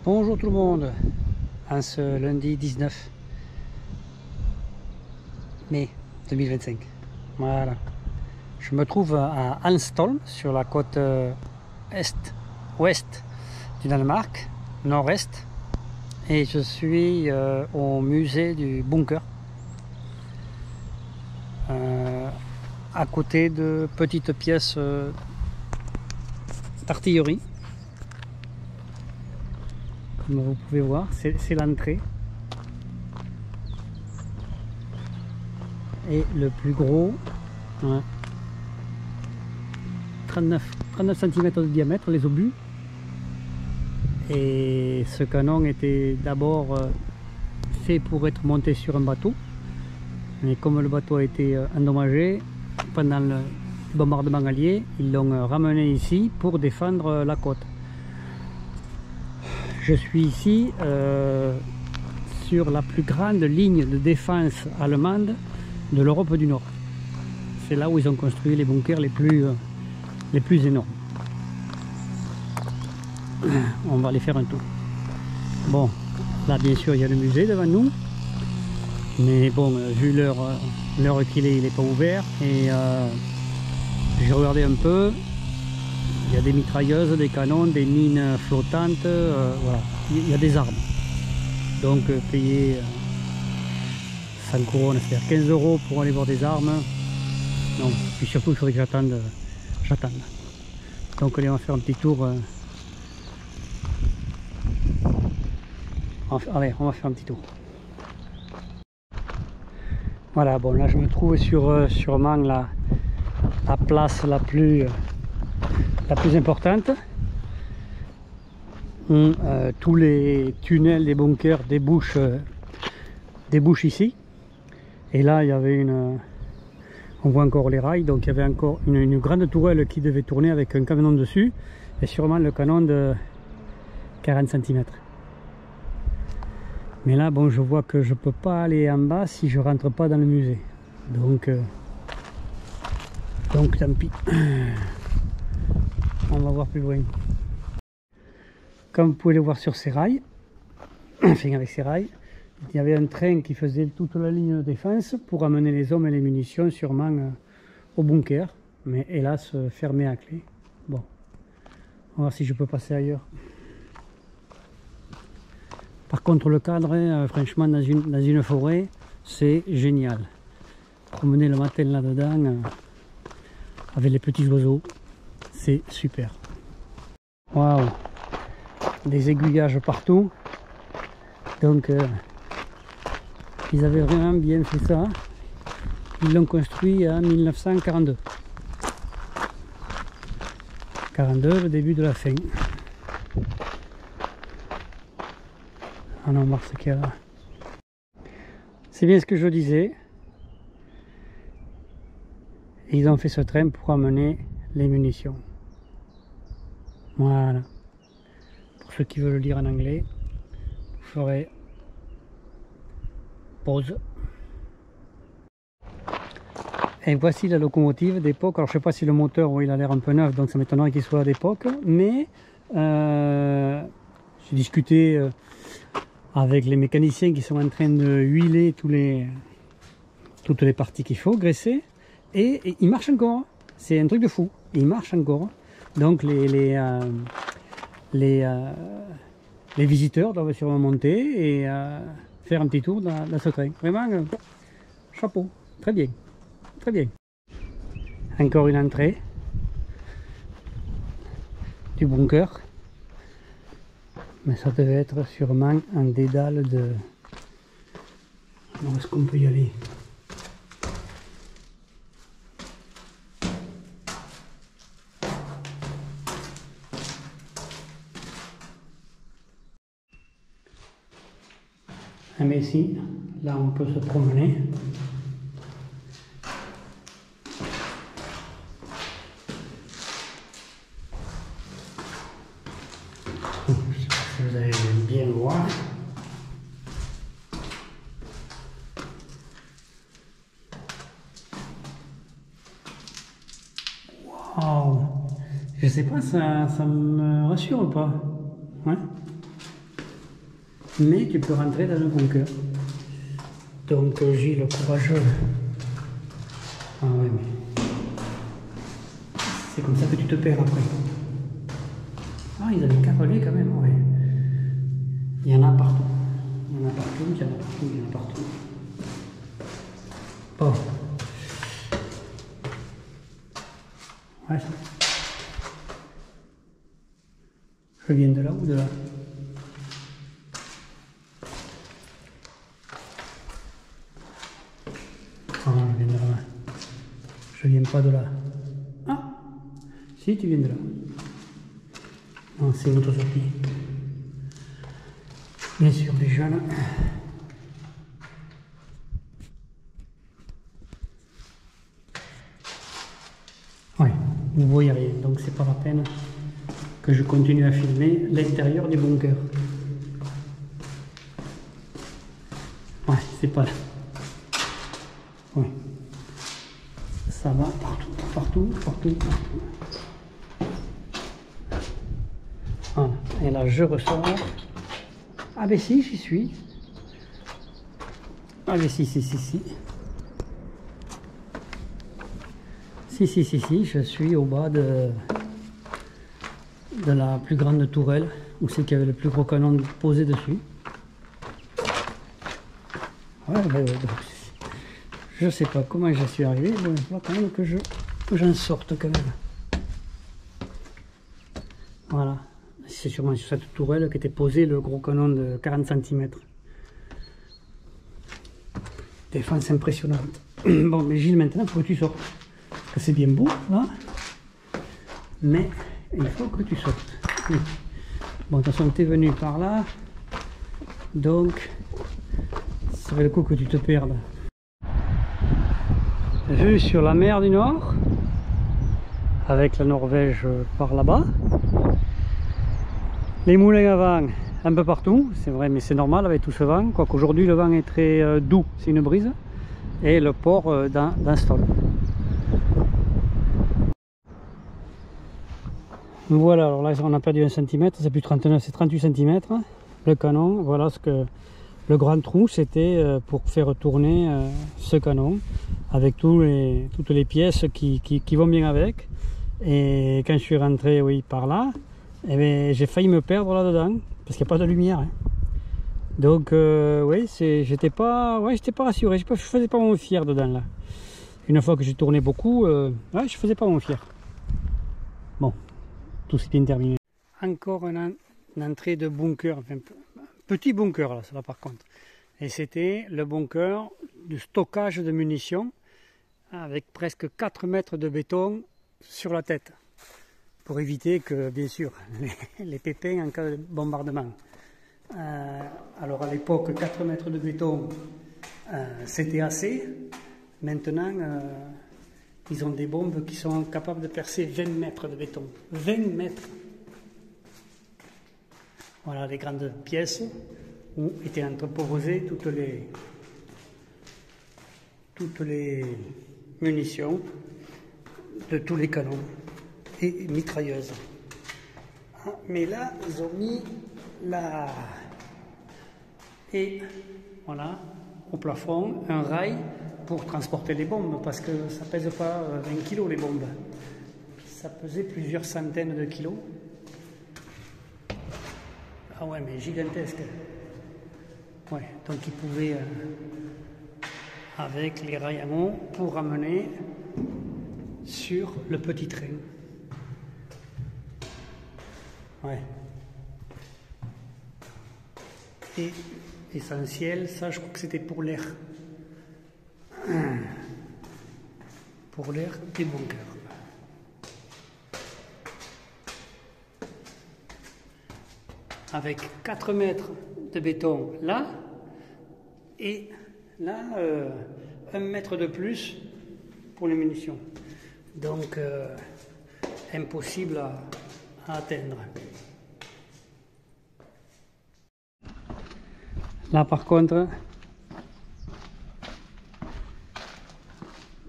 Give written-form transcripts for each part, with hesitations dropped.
Bonjour tout le monde, en ce lundi 19 mai 2025. Voilà. Je me trouve à Hanstholm, sur la côte ouest du Danemark, nord-est, et je suis au musée du bunker, à côté de petites pièces d'artillerie. Comme vous pouvez voir, c'est l'entrée. Et le plus gros, ouais, 39 cm de diamètre, les obus. Et ce canon était d'abord fait pour être monté sur un bateau. Mais comme le bateau a été endommagé pendant le bombardement allié, ils l'ont ramené ici pour défendre la côte. Je suis ici sur la plus grande ligne de défense allemande de l'Europe du Nord. C'est là où ils ont construit les bunkers les plus énormes. On va aller faire un tour. Bon, là bien sûr il y a le musée devant nous. Mais bon, vu l'heure qu'il est, il n'est pas ouvert. Et j'ai regardé un peu. Il y a des mitrailleuses, des canons, des mines flottantes. Voilà. Il y a des armes. Donc payer 100 couronnes, c'est-à-dire 15 € pour aller voir des armes. Non, puis surtout il faudrait que j'attende. Donc allez, on va faire un petit tour. Allez, on va faire un petit tour. Voilà, bon là je me trouve sur sûrement la place la plus importante. Tous les tunnels des bunkers débouchent ici. Et là il y avait on voit encore les rails, donc il y avait encore une grande tourelle qui devait tourner avec un canon dessus. Et sûrement le canon de 40 cm. Mais là, bon, je vois que je peux pas aller en bas si je rentre pas dans le musée. Donc tant pis. On va voir plus loin. Comme vous pouvez le voir sur ces rails, enfin avec ces rails, il y avait un train qui faisait toute la ligne de défense pour amener les hommes et les munitions sûrement au bunker. Mais hélas, fermé à clé. Bon, on va voir si je peux passer ailleurs. Par contre le cadre, franchement dans une forêt, c'est génial. Promener le matin là-dedans avec les petits oiseaux, c'est super. Waouh, des aiguillages partout. Donc ils avaient vraiment bien fait ça. Ils l'ont construit en 1942. 42, le début de la fin. Ah non, voir ce qu'il y a là. C'est bien ce que je disais. Ils ont fait ce train pour amener les munitions. Voilà. Pour ceux qui veulent le lire en anglais, vous ferez pause. Et voici la locomotive d'époque. Alors je ne sais pas si le moteur, il a l'air un peu neuf, donc ça m'étonnerait qu'il soit d'époque. Mais j'ai discuté avec les mécaniciens qui sont en train de huiler toutes les parties qu'il faut, graisser, et il marche encore. C'est un truc de fou, il marche encore. Donc les visiteurs doivent sûrement monter et faire un petit tour dans ce train. Vraiment, chapeau, très bien, très bien. Encore une entrée du bunker. Mais ça devait être sûrement un dédale de... Alors est-ce qu'on peut y aller? Ah mais si, là on peut se promener. Vous allez bien voir. Wow. Je sais pas, ça me rassure pas. Ouais. mais tu peux rentrer dans un bunker. Donc j'ai le courageux. Ah ouais, mais c'est comme ça que tu te perds après. Ah, ils avaient carrelé quand même, ouais. Il y en a partout. Il y en a partout, il y en a partout, il y en a partout. Bon. Ouais, ça. Je viens de là ou de là? Ah, je viens de là. Je viens pas de là. Ah, si, tu viens de là. Non, c'est une autre sortie. Bien sûr, les jeunes. Ouais, vous voyez rien, donc c'est pas la peine que je continue à filmer l'intérieur du bunker. Ouais, c'est pas là. Ouais. Ça va partout, partout, partout, partout. Voilà. Et là, je ressors. Ah ben si, j'y suis. Ah ben si. Si, je suis au bas de la plus grande tourelle, où c'est qu'il y avait le plus gros canon posé dessus. Ouais, donc, je sais pas comment j'y suis arrivé, mais il faut quand même que j'en sorte quand même. Voilà, c'est sûrement sur cette tourelle qu'était posé le gros canon de 40 cm. Défense impressionnante. Bon, mais Gilles, maintenant, il faut que tu sortes. Parce que c'est bien beau, là. Mais il faut que tu sortes. Oui. Bon, de toute façon, tu es venu par là. Donc, ça fait le coup que tu te perdes. Vue sur la mer du Nord, avec la Norvège par là-bas. Les moulins à vent un peu partout, c'est vrai, mais c'est normal avec tout ce vent. Quoique aujourd'hui le vent est très doux, c'est une brise. Et le port d'Install. Voilà, alors là on a perdu 1 cm, c'est plus 39, c'est 38 cm. Le canon, voilà ce que le grand trou, c'était pour faire tourner ce canon avec toutes les pièces qui vont bien avec. Et quand je suis rentré, oui, par là, eh bien, j'ai failli me perdre là-dedans parce qu'il n'y a pas de lumière. Hein. Donc oui, j'étais pas rassuré, je faisais pas mon fier dedans là. Une fois que j'ai tourné beaucoup, ouais, je faisais pas mon fier. Bon, tout s'est bien terminé. Encore une entrée de bunker, enfin, petit bunker là, ça va par contre. Et c'était le bunker de stockage de munitions avec presque 4 mètres de béton sur la tête pour éviter que, bien sûr, les pépins en cas de bombardement. Alors à l'époque, 4 mètres de béton, c'était assez. Maintenant, ils ont des bombes qui sont capables de percer 20 mètres de béton. 20 mètres. Voilà les grandes pièces où étaient entreposées toutes les munitions de tous les canons et mitrailleuses. Mais là, ils ont mis et voilà, au plafond, un rail pour transporter les bombes, parce que ça pèse pas 20 kg les bombes. Ça pesait plusieurs centaines de kilos. Ah ouais, mais gigantesque. Ouais, donc ils pouvaient, avec les rails en haut, pour ramener sur le petit train. Ouais. Et essentiel, ça je crois que c'était pour l'air. Pour l'air des bunkers. Avec 4 mètres de béton là, et là, 1 mètre de plus pour les munitions. Donc, impossible à atteindre. Là par contre,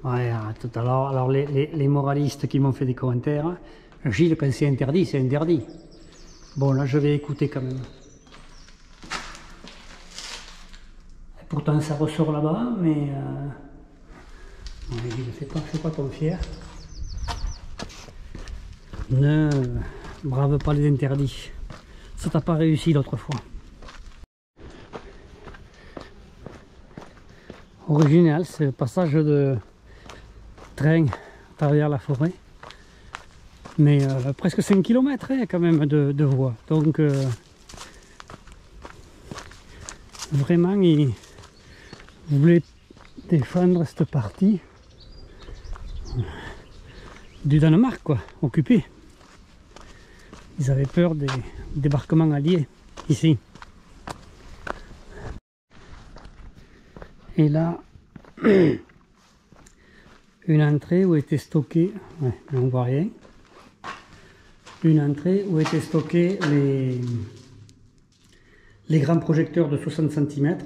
ouais, tout à l'heure, alors les moralistes qui m'ont fait des commentaires, Gilles, quand c'est interdit, c'est interdit. Bon, là je vais écouter quand même. Pourtant ça ressort là-bas, mais ne fais pas ton fier. Ne brave pas les interdits. Ça t'a pas réussi l'autre fois. Original, c'est le passage de train à travers la forêt. Mais presque 5 km quand même de voie. Donc vraiment ils voulaient défendre cette partie du Danemark, quoi, occupée. Ils avaient peur des débarquements alliés ici. Et là, une entrée où était stocké, ouais, mais on voit rien. Une entrée où étaient stockés les grands projecteurs de 60 cm.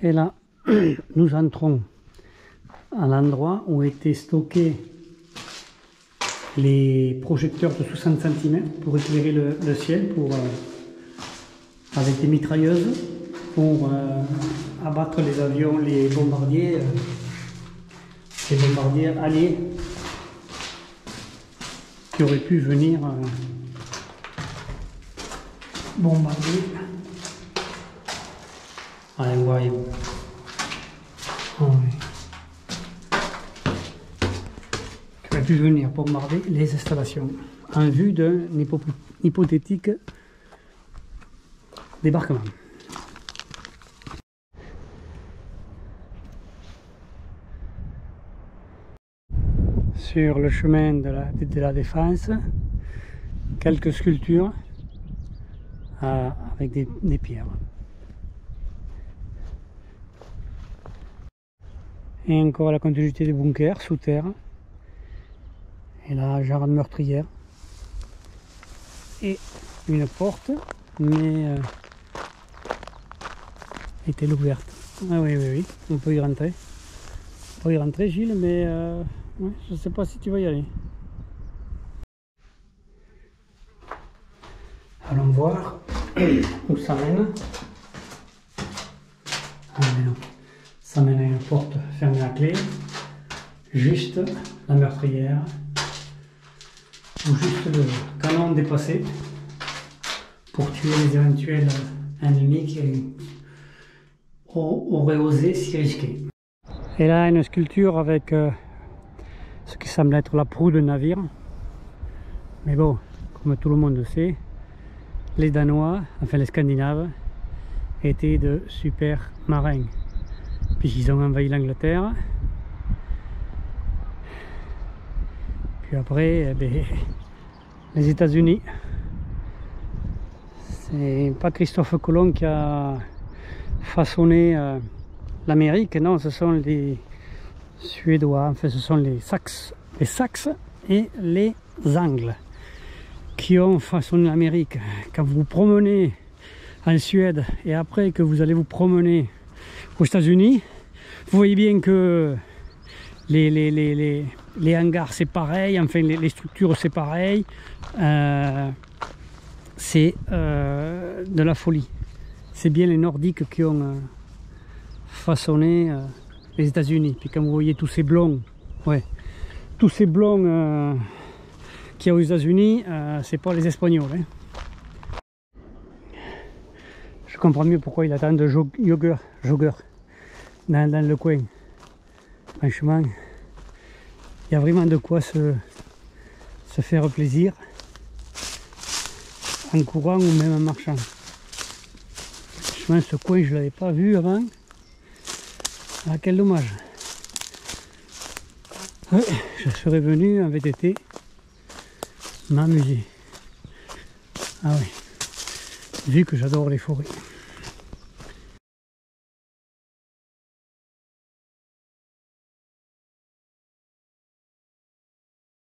Et là, nous entrons à l'endroit où étaient stockés les projecteurs de 60 cm pour éclairer le ciel, avec des mitrailleuses pour abattre les avions, les bombardiers alliés qui auraient pu venir bombarder. Allez, voyons. Oh, oui. Qui auraient pu venir bombarder les installations en vue d'un hypothétique débarquement. Sur le chemin de la Défense, quelques sculptures avec des pierres. Et encore la continuité des bunkers sous terre. Et la jarre meurtrière. Et une porte, mais est-elle ouverte? Ah oui, on peut y rentrer. On peut y rentrer, Gilles, mais ouais, je ne sais pas si tu vas y aller. Allons voir où ça mène. Ah mais non, ça mène à une porte fermée à clé, juste la meurtrière, ou juste le canon dépassé pour tuer les éventuels ennemis qui auraient osé s'y risquer. Et là, une sculpture avec ce qui semble être la proue d'un navire. Mais bon, comme tout le monde le sait, les Danois, enfin les Scandinaves, étaient de super marins, puisqu'ils ont envahi l'Angleterre. Puis après, les États-Unis. C'est pas Christophe Colomb qui a façonné l'Amérique, non, ce sont les Suédois, enfin ce sont les Saxes et les Angles qui ont façonné l'Amérique. Quand vous vous promenez en Suède et après que vous allez vous promener aux États-Unis, vous voyez bien que les hangars c'est pareil, enfin les structures c'est pareil, c'est de la folie. C'est bien les Nordiques qui ont façonné les États-Unis. Puis quand vous voyez tous ces blonds, ouais, tous ces blonds qu'il y a aux États-Unis, c'est pas les Espagnols. Hein. Je comprends mieux pourquoi il attend de joggeurs dans le coin. Franchement, il y a vraiment de quoi se faire plaisir en courant ou même en marchant. Franchement, ce coin je ne l'avais pas vu avant. Ah, quel dommage. Ouais, je serais venu en VTT m'amuser. Ah oui, vu que j'adore les forêts.